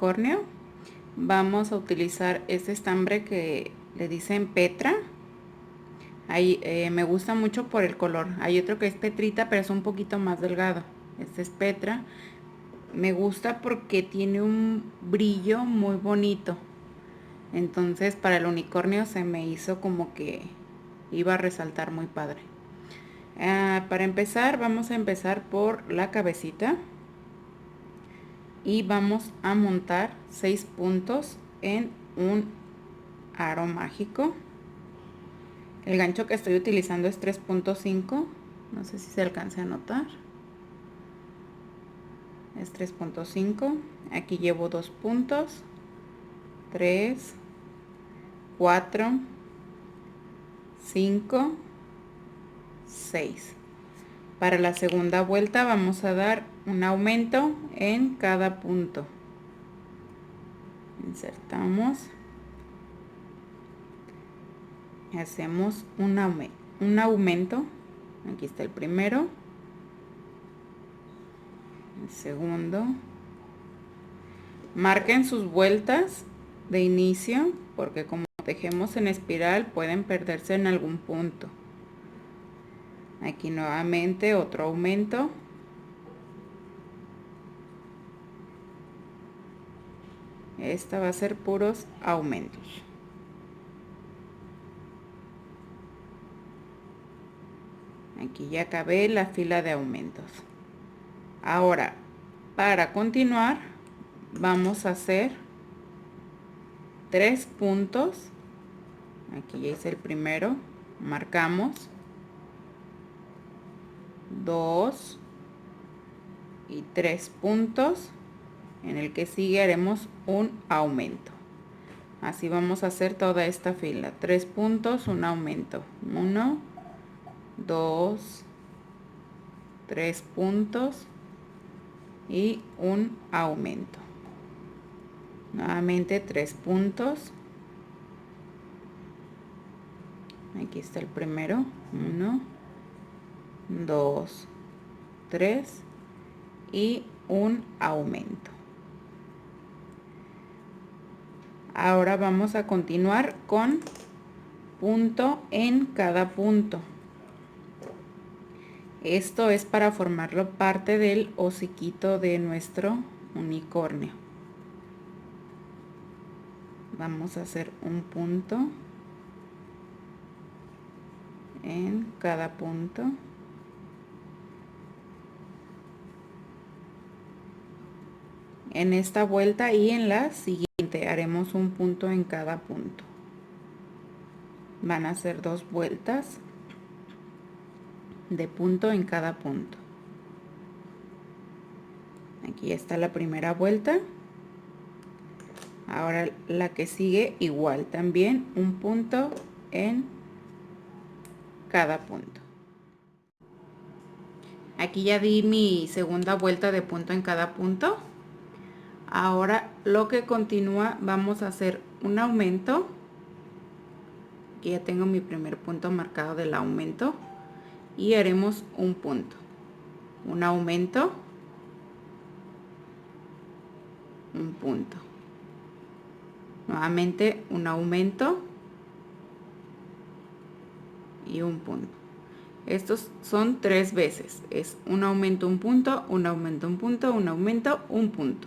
unicornio. Vamos a utilizar este estambre que le dicen Petra. Ahí, me gusta mucho por el color. Hay otro que es Petrita, pero es un poquito más delgado. Este es Petra. Me gusta porque tiene un brillo muy bonito. Entonces para el unicornio se me hizo como que iba a resaltar muy padre. Para empezar, vamos a empezar por la cabecita. Y vamos a montar 6 puntos en un aro mágico. El gancho que estoy utilizando es 3.5, no sé si se alcance a notar, es 3.5. Aquí llevo 2 puntos, 3, 4, 5, 6. Para la segunda vuelta vamos a dar un aumento en cada punto. Insertamos, hacemos un aumento. Aquí está el primero, el segundo. Marquen sus vueltas de inicio porque como tejemos en espiral pueden perderse en algún punto. Aquí nuevamente otro aumento. Esta va a ser puros aumentos. Aquí ya acabé la fila de aumentos. Ahora, para continuar, vamos a hacer 3 puntos. Aquí ya hice el primero. Marcamos 2 y 3 puntos. En el que sigue haremos un aumento. Así vamos a hacer toda esta fila. 3 puntos, un aumento. 1, 2, 3 puntos y un aumento. Nuevamente 3 puntos. Aquí está el primero. 1, 2, 3 y un aumento. Ahora vamos a continuar con punto en cada punto. Esto es para formarlo parte del hociquito de nuestro unicornio. Vamos a hacer un punto en cada punto. En esta vuelta y en la siguiente haremos un punto en cada punto. Van a ser 2 vueltas de punto en cada punto. Aquí está la primera vuelta. Ahora la que sigue igual, también un punto en cada punto. Aquí ya di mi segunda vuelta de punto en cada punto. Ahora lo que continúa, vamos a hacer un aumento. Aquí ya tengo mi primer punto marcado del aumento. Y haremos un punto. Un aumento. Un punto. Nuevamente un aumento. Y un punto. Estos son 3 veces. Es un aumento, un punto, un aumento, un punto, un aumento, un punto.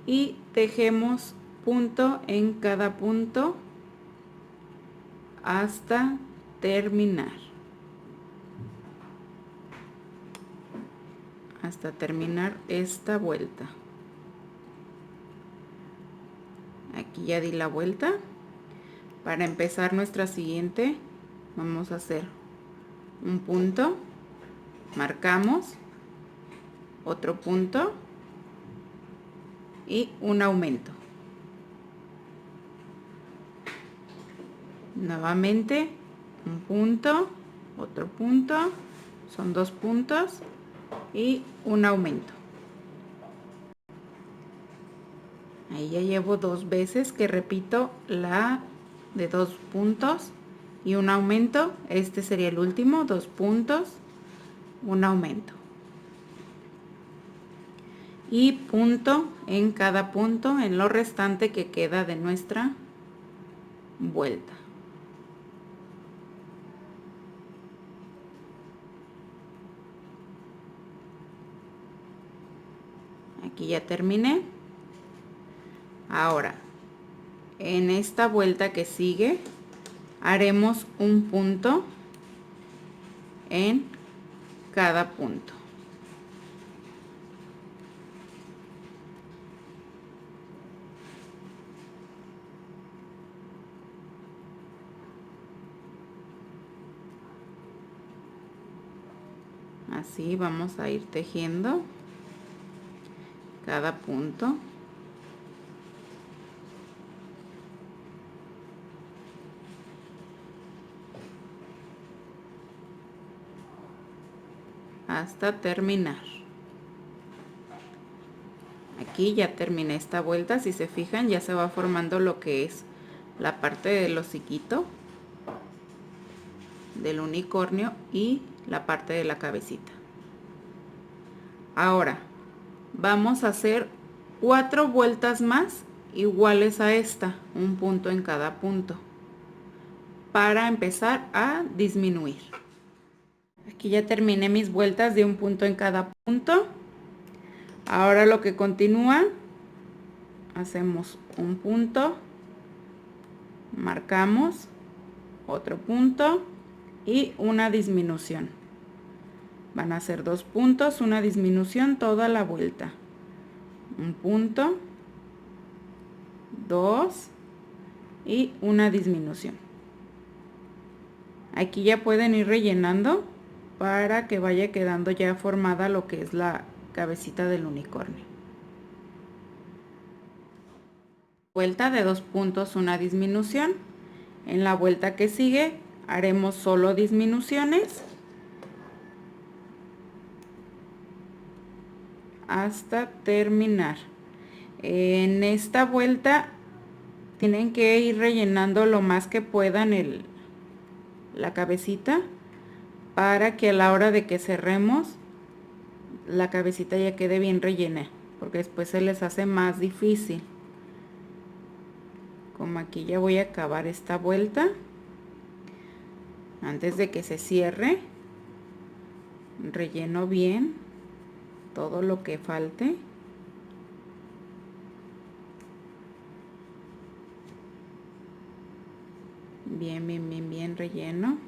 Y tejemos punto en cada punto hasta terminar. Hasta terminar esta vuelta. Aquí ya di la vuelta. Para empezar nuestra siguiente, vamos a hacer un punto, marcamos, otro punto y un aumento. Nuevamente un punto, otro punto, son 2 puntos y un aumento. Ahí ya llevo 2 veces que repito la de 2 puntos y un aumento. Este sería el último, 2 puntos, un aumento. y punto en cada punto en lo restante que queda de nuestra vuelta. Aquí ya terminé. Ahora en esta vuelta que sigue haremos un punto en cada punto. Así vamos a ir tejiendo cada punto. Hasta terminar. Aquí ya terminé esta vuelta. Si se fijan, ya se va formando lo que es la parte del hociquito del unicornio y la parte de la cabecita. Ahora vamos a hacer 4 vueltas más iguales a esta, un punto en cada punto, para empezar a disminuir. Aquí ya terminé mis vueltas de un punto en cada punto. Ahora lo que continúa, hacemos un punto, marcamos otro punto y una disminución. Van a ser 2 puntos, una disminución toda la vuelta. Un punto, 2 y una disminución. Aquí ya pueden ir rellenando para que vaya quedando ya formada lo que es la cabecita del unicornio. Vuelta de 2 puntos, una disminución. En la vuelta que sigue haremos solo disminuciones hasta terminar. En esta vuelta tienen que ir rellenando lo más que puedan la cabecita, para que a la hora de que cerremos la cabecita ya quede bien rellena, porque después se les hace más difícil. Como aquí ya voy a acabar esta vuelta, antes de que se cierre relleno bien todo lo que falte. Bien relleno.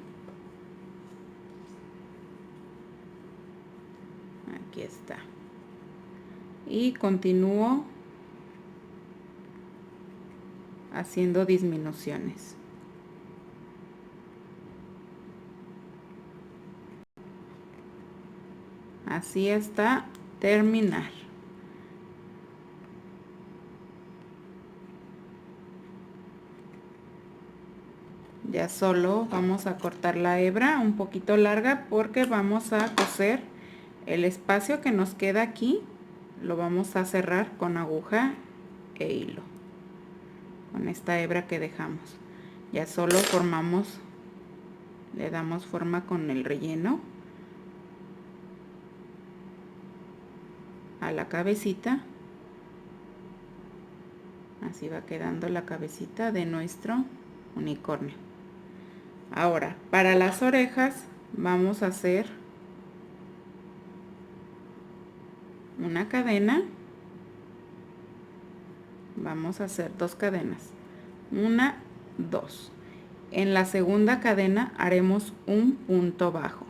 Aquí está. Y continúo haciendo disminuciones. Así hasta terminar. Ya solo vamos a cortar la hebra un poquito larga, porque vamos a coser el espacio que nos queda aquí. Lo vamos a cerrar con aguja e hilo, con esta hebra que dejamos. Ya solo formamos, le damos forma con el relleno a la cabecita. Así va quedando la cabecita de nuestro unicornio. Ahora, para las orejas vamos a hacer una cadena. Vamos a hacer 2 cadenas, 1, 2. En la segunda cadena haremos un punto bajo.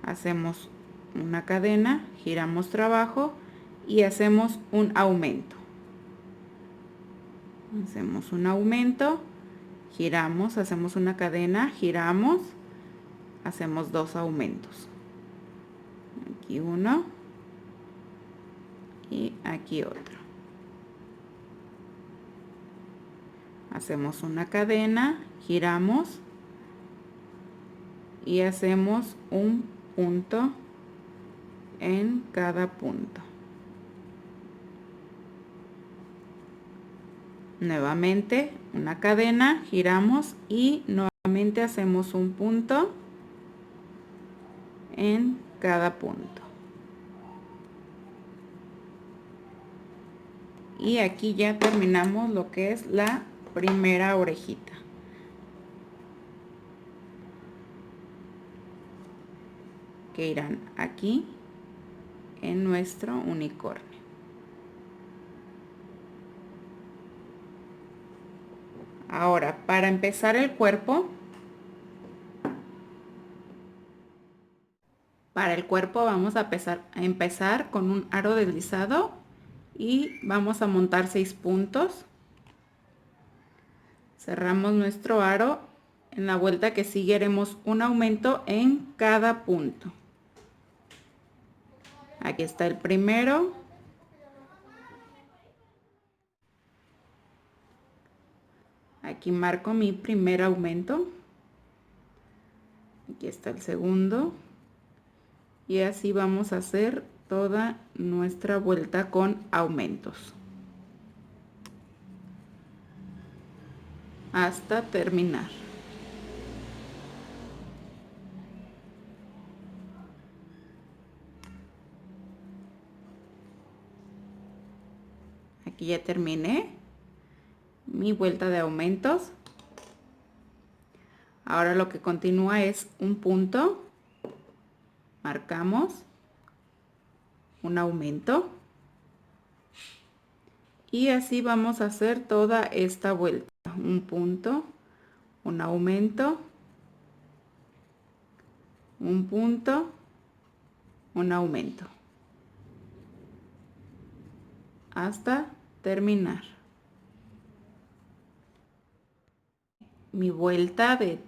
Hacemos una cadena, giramos trabajo y hacemos un aumento. Hacemos un aumento, giramos, hacemos una cadena, giramos, hacemos 2 aumentos. Aquí uno y aquí otro. Hacemos una cadena, giramos y hacemos un punto en cada punto. Nuevamente una cadena, giramos y nuevamente hacemos un punto en cada punto. Y aquí ya terminamos lo que es la primera orejita. Que irán aquí en nuestro unicornio. Ahora, para empezar el cuerpo, vamos a empezar con un aro deslizado y vamos a montar 6 puntos. Cerramos nuestro aro. En la vuelta que sigue haremos un aumento en cada punto. Aquí está el primero. Aquí marco mi primer aumento. Aquí está el segundo. Y así vamos a hacer toda nuestra vuelta con aumentos hasta terminar. Aquí ya terminé mi vuelta de aumentos. Ahora lo que continúa es un punto, marcamos un aumento y así vamos a hacer toda esta vuelta. Un punto, un aumento, un punto, un aumento hasta terminar. Mi vuelta de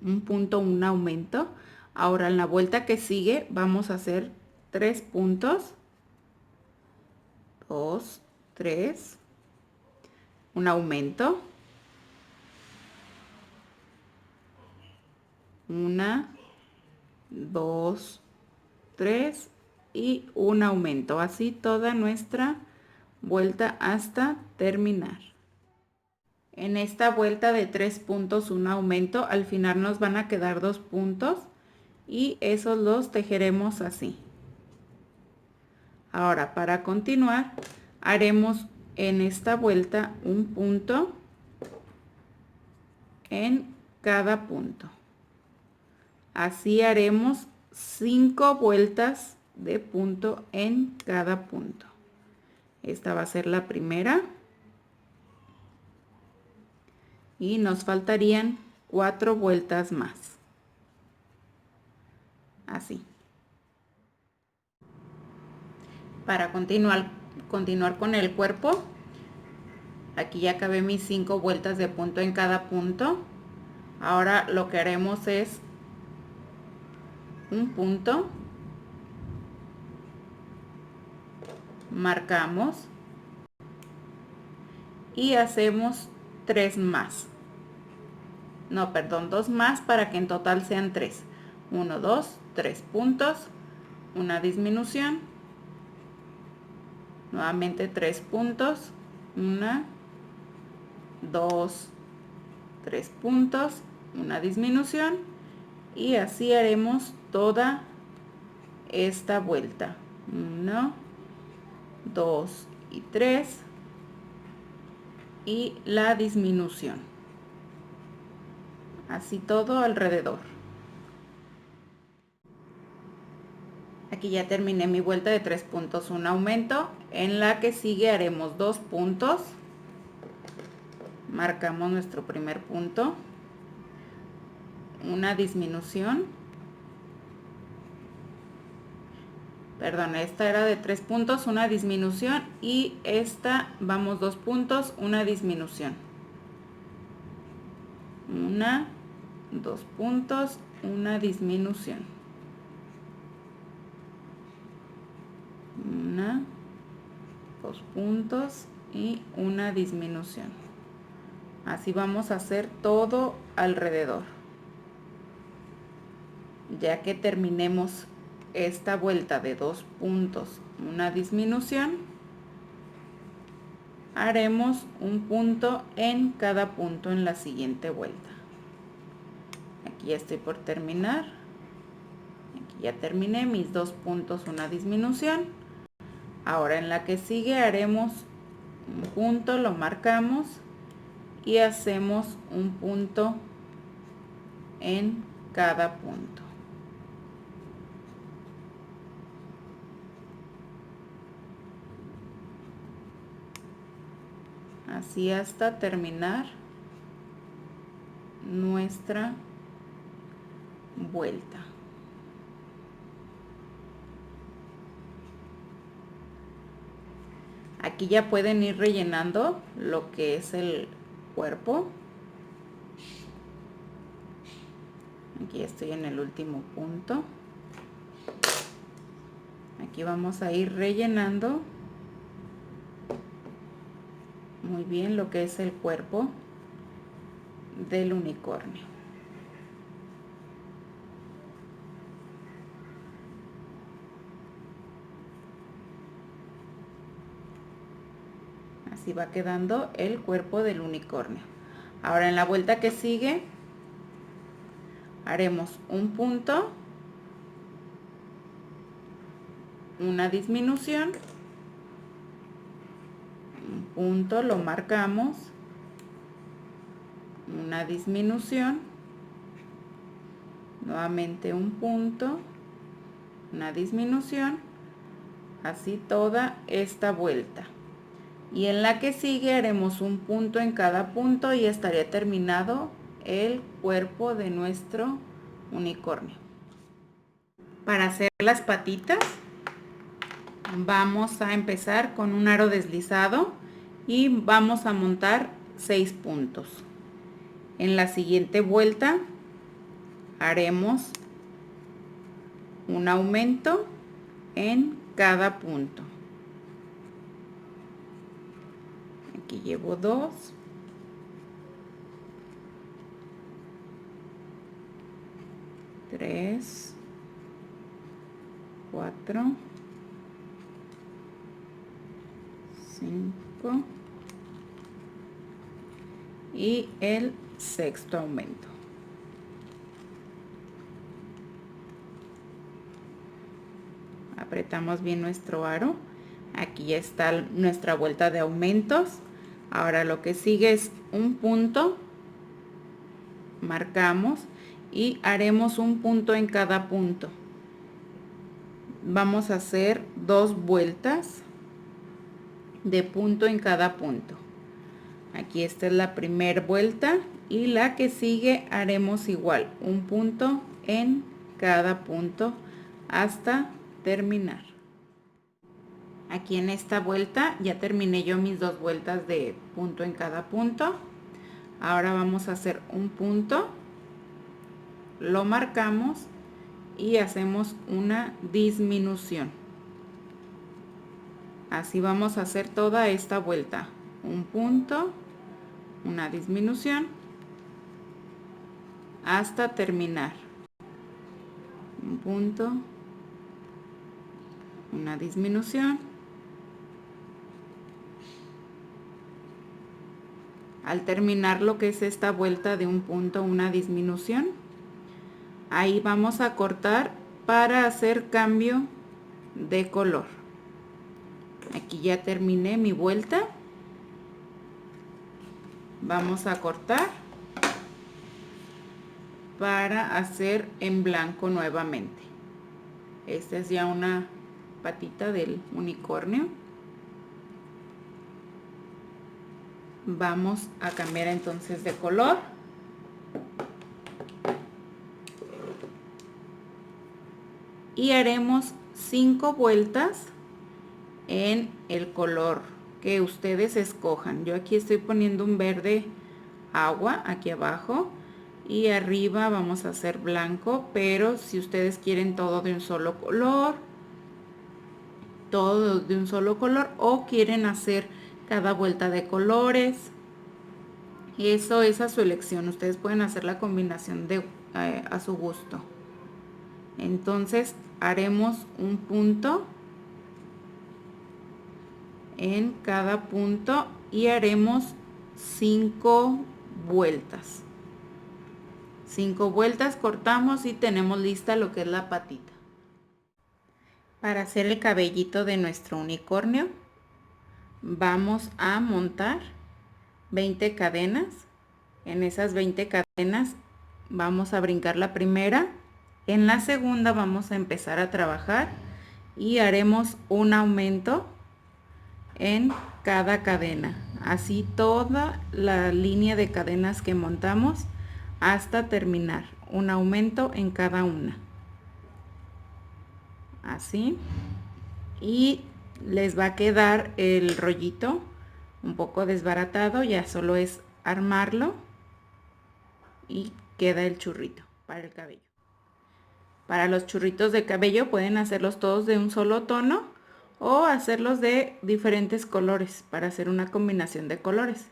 un punto, un aumento. Ahora en la vuelta que sigue vamos a hacer 3 puntos, 2, 3, un aumento, 1, 2, 3 y un aumento. Así toda nuestra vuelta hasta terminar. En esta vuelta de 3 puntos, un aumento, al final nos van a quedar 2 puntos y esos los tejeremos así. Ahora, para continuar, haremos en esta vuelta un punto en cada punto. Así haremos 5 vueltas de punto en cada punto. Esta va a ser la primera. Y nos faltarían 4 vueltas más. Así. Para continuar con el cuerpo, aquí ya acabé mis 5 vueltas de punto en cada punto. Ahora lo que haremos es un punto, marcamos y hacemos 3 más. No, perdón, 2 más para que en total sean 3. 1, 2, 3 puntos, una disminución, nuevamente 3 puntos, 1, 2, 3 puntos, una disminución y así haremos toda esta vuelta. 1, 2 y 3 y la disminución. Así todo alrededor. Aquí ya terminé mi vuelta de 3 puntos, un aumento. En la que sigue haremos 2 puntos. Marcamos nuestro primer punto. Una disminución. Perdón, esta era de 3 puntos, una disminución. Y esta vamos 2 puntos, una disminución. 1, 2 puntos, una disminución. 1, 2 puntos y una disminución. Así vamos a hacer todo alrededor. Ya que terminemos esta vuelta de 2 puntos, una disminución, haremos un punto en cada punto en la siguiente vuelta. Aquí ya estoy por terminar. Aquí ya terminé mis 2 puntos, una disminución. Ahora en la que sigue haremos un punto, lo marcamos y hacemos un punto en cada punto. Así hasta terminar nuestra vuelta. Aquí ya pueden ir rellenando lo que es el cuerpo. Aquí estoy en el último punto. Aquí vamos a ir rellenando muy bien lo que es el cuerpo del unicornio. Así va quedando el cuerpo del unicornio. Ahora en la vuelta que sigue haremos un punto, una disminución, un punto, lo marcamos, una disminución, nuevamente un punto, una disminución, así toda esta vuelta. Y en la que sigue haremos un punto en cada punto y estaría terminado el cuerpo de nuestro unicornio. Para hacer las patitas vamos a empezar con un aro deslizado y vamos a montar 6 puntos. En la siguiente vuelta haremos un aumento en cada punto. Aquí llevo 2, 3, 4, 5 y el sexto aumento. Apretamos bien nuestro aro. Aquí ya está nuestra vuelta de aumentos. Ahora lo que sigue es un punto, marcamos y haremos un punto en cada punto. Vamos a hacer 2 vueltas de punto en cada punto. Aquí esta es la primera vuelta y la que sigue haremos igual un punto en cada punto hasta terminar. Aquí en esta vuelta ya terminé yo mis 2 vueltas de punto en cada punto. Ahora vamos a hacer un punto, lo marcamos y hacemos una disminución. Así vamos a hacer toda esta vuelta. Un punto, una disminución hasta terminar. Un punto, una disminución. Al terminar lo que es esta vuelta de un punto, una disminución, ahí vamos a cortar para hacer cambio de color. Aquí ya terminé mi vuelta. Vamos a cortar para hacer en blanco nuevamente. Esta es ya una patita del unicornio. Vamos a cambiar entonces de color. Y haremos 5 vueltas en el color que ustedes escojan. Yo aquí estoy poniendo un verde agua aquí abajo y arriba vamos a hacer blanco, pero si ustedes quieren todo de un solo color, todo de un solo color, o quieren hacer cada vuelta de colores, eso es a su elección. Ustedes pueden hacer la combinación de a su gusto. Entonces haremos un punto en cada punto y haremos 5 vueltas. 5 vueltas, cortamos y tenemos lista lo que es la patita. Para hacer el cabellito de nuestro unicornio vamos a montar 20 cadenas. En esas 20 cadenas vamos a brincar la primera. En la segunda vamos a empezar a trabajar y haremos un aumento en cada cadena, así toda la línea de cadenas que montamos hasta terminar, un aumento en cada una, así. Y les va a quedar el rollito un poco desbaratado, ya solo es armarlo y queda el churrito para el cabello. Para los churritos de cabello pueden hacerlos todos de un solo tono o hacerlos de diferentes colores para hacer una combinación de colores.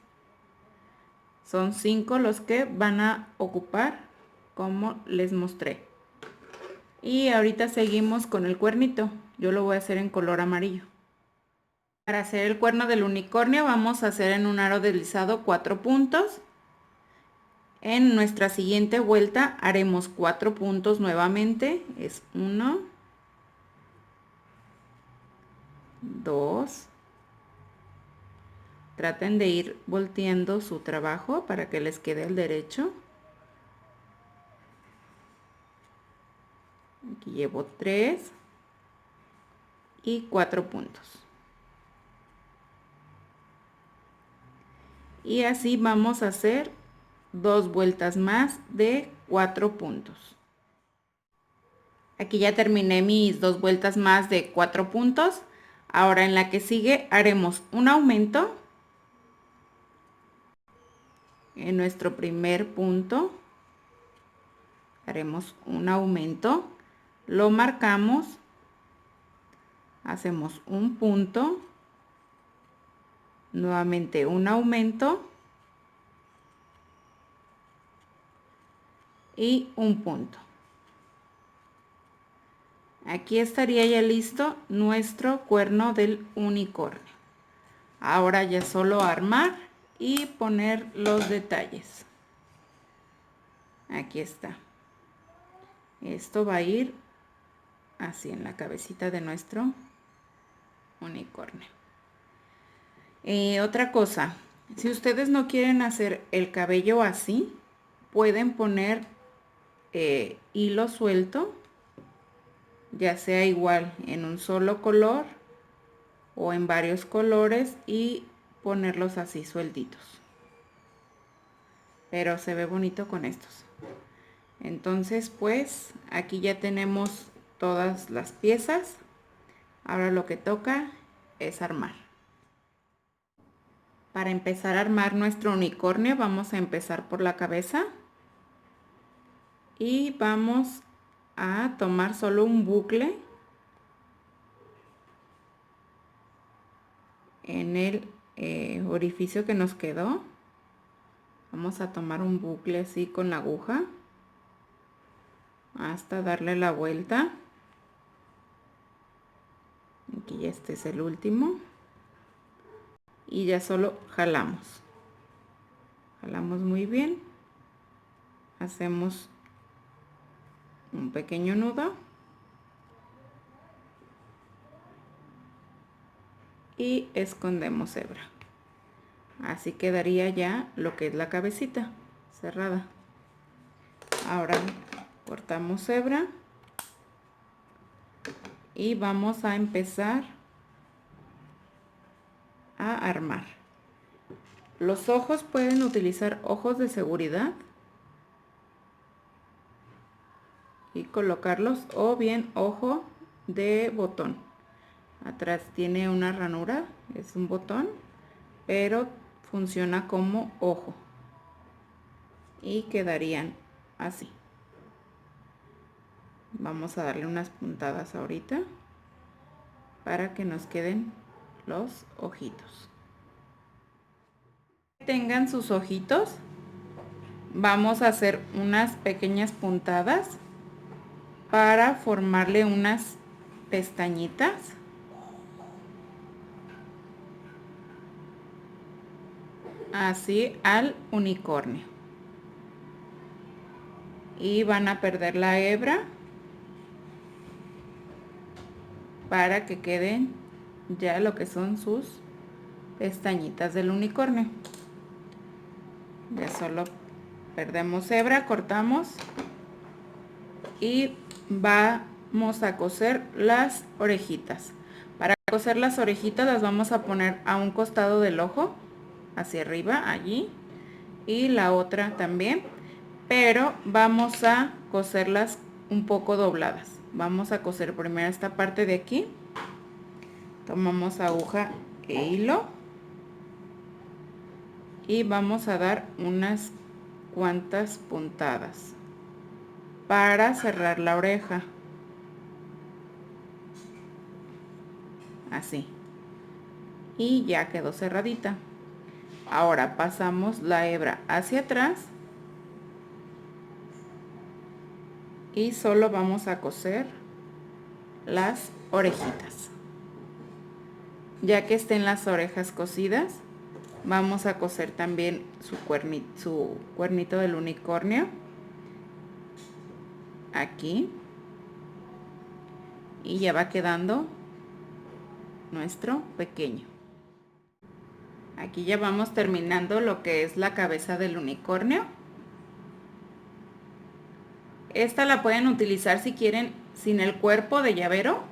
Son 5 los que van a ocupar, como les mostré. Y ahorita seguimos con el cuernito. Yo lo voy a hacer en color amarillo. Para hacer el cuerno del unicornio vamos a hacer en un aro deslizado 4 puntos. En nuestra siguiente vuelta haremos 4 puntos nuevamente. Es 1, 2. Traten de ir volteando su trabajo para que les quede al derecho. Aquí llevo 3 y 4 puntos. Y así vamos a hacer 2 vueltas más de 4 puntos. Aquí ya terminé mis 2 vueltas más de 4 puntos. Ahora en la que sigue haremos un aumento en nuestro primer punto. Haremos un aumento, lo marcamos, hacemos un punto, nuevamente un aumento y un punto. Aquí estaría ya listo nuestro cuerno del unicornio. Ahora ya solo armar y poner los detalles. Aquí está. Esto va a ir así en la cabecita de nuestro unicornio. Otra cosa, si ustedes no quieren hacer el cabello así, pueden poner hilo suelto, ya sea igual en un solo color o en varios colores, y ponerlos así sueltitos. Pero se ve bonito con estos. Entonces, pues aquí ya tenemos todas las piezas. Ahora lo que toca es armar. Para empezar a armar nuestro unicornio vamos a empezar por la cabeza y vamos a tomar solo un bucle en el orificio que nos quedó. Vamos a tomar un bucle así con la aguja hasta darle la vuelta. Aquí ya este es el último y ya solo jalamos muy bien, hacemos un pequeño nudo y escondemos hebra. Así quedaría ya lo que es la cabecita cerrada. Ahora cortamos hebra y vamos a empezar a armar. Los ojos pueden utilizar ojos de seguridad y colocarlos, o bien ojo de botón. Atrás tiene una ranura, es un botón, pero funciona como ojo y quedarían así. Vamos a darle unas puntadas ahorita para que nos queden los ojitos. Tengan sus ojitos, vamos a hacer unas pequeñas puntadas para formarle unas pestañitas. Así al unicornio. Y van a perder la hebra para que queden ya lo que son sus pestañitas del unicornio. Ya solo perdemos hebra, cortamos y vamos a coser las orejitas. Para coser las orejitas las vamos a poner a un costado del ojo, hacia arriba, allí, y la otra también, pero vamos a coserlas un poco dobladas. Vamos a coser primero esta parte de aquí, tomamos aguja e hilo y vamos a dar unas cuantas puntadas para cerrar la oreja, así, y ya quedó cerradita. Ahora pasamos la hebra hacia atrás y solo vamos a coser las orejitas. Ya que estén las orejas cosidas, vamos a coser también su cuernito del unicornio aquí, y ya va quedando nuestro pequeño. Aquí ya vamos terminando lo que es la cabeza del unicornio. Esta la pueden utilizar si quieren sin el cuerpo de llavero.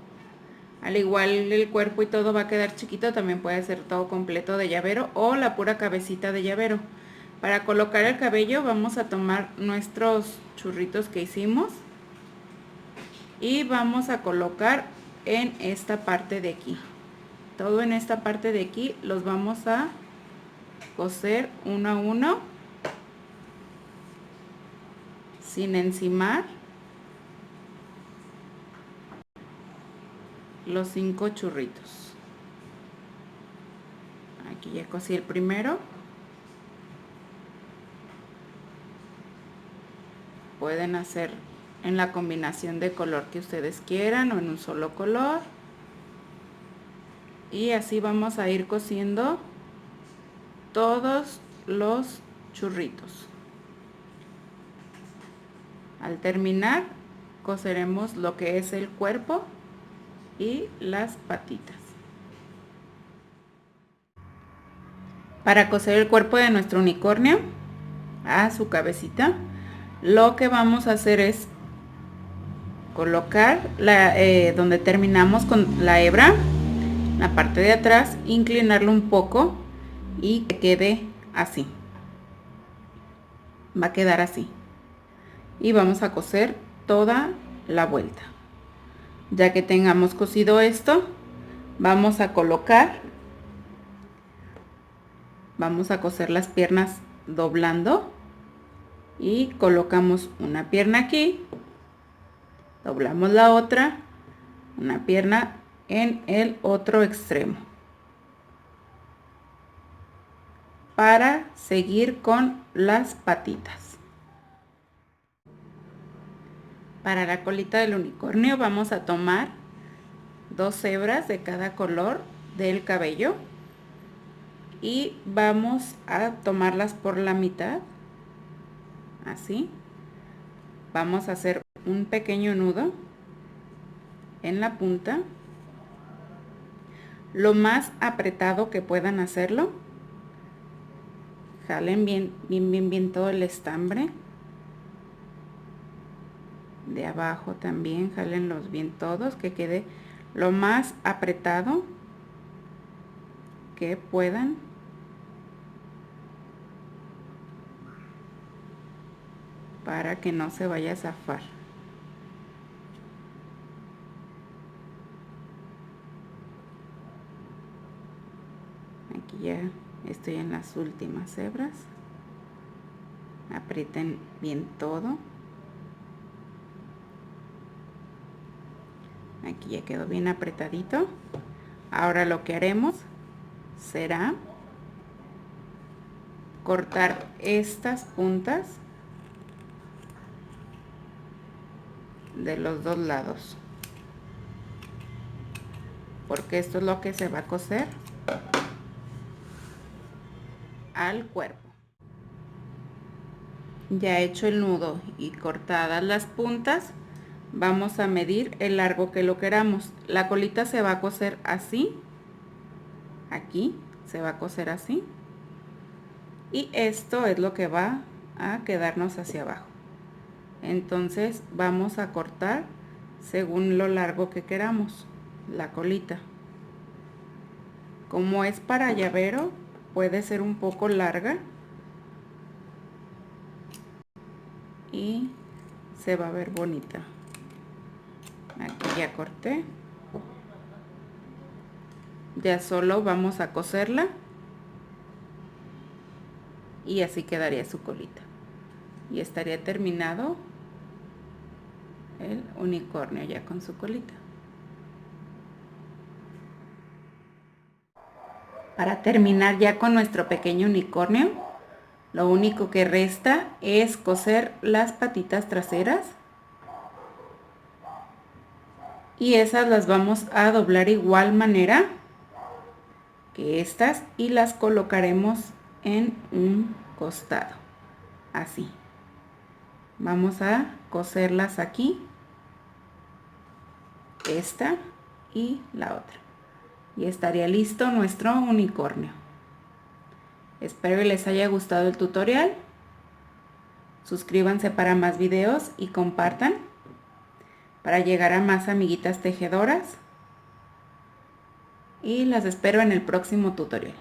Al igual el cuerpo y todo va a quedar chiquito, también puede ser todo completo de llavero o la pura cabecita de llavero. Para colocar el cabello vamos a tomar nuestros churritos que hicimos y vamos a colocar en esta parte de aquí. Todo en esta parte de aquí los vamos a coser uno a uno sin encimar los 5 churritos. Aquí ya cosí el primero. Pueden hacer en la combinación de color que ustedes quieran o en un solo color, y así vamos a ir cosiendo todos los churritos. Al terminar coseremos lo que es el cuerpo y las patitas. Para coser el cuerpo de nuestro unicornio a su cabecita, lo que vamos a hacer es colocar donde terminamos con la hebra, la parte de atrás, inclinarlo un poco y que quede así. Va a quedar así. Y vamos a coser toda la vuelta. Ya que tengamos cosido esto, vamos a colocar, vamos a coser las piernas doblando y colocamos una pierna aquí, doblamos la otra, una pierna en el otro extremo, para seguir con las patitas. Para la colita del unicornio vamos a tomar 2 hebras de cada color del cabello y vamos a tomarlas por la mitad, así. Vamos a hacer un pequeño nudo en la punta, lo más apretado que puedan hacerlo. Jalen bien todo el estambre de abajo, también jálenlos bien todos, que quede lo más apretado que puedan. Para que no se vaya a zafar. Aquí ya estoy en las últimas hebras. Aprieten bien todo. Aquí ya quedó bien apretadito. Ahora lo que haremos será cortar estas puntas de los dos lados, porque esto es lo que se va a coser al cuerpo. Ya hecho el nudo y cortadas las puntas, vamos a medir el largo que lo queramos. La colita se va a coser así, aquí se va a coser así, y esto es lo que va a quedarnos hacia abajo. Entonces vamos a cortar según lo largo que queramos la colita. Como es para llavero, puede ser un poco larga y se va a ver bonita. Aquí ya corté. Ya solo vamos a coserla y así quedaría su colita. Y estaría terminado el unicornio ya con su colita. Para terminar ya con nuestro pequeño unicornio, lo único que resta es coser las patitas traseras. Y esas las vamos a doblar igual manera que estas y las colocaremos en un costado, así. Vamos a coserlas aquí, esta y la otra, y estaría listo nuestro unicornio. Espero que les haya gustado el tutorial. Suscríbanse para más videos y compartan para llegar a más amiguitas tejedoras. Y las espero en el próximo tutorial.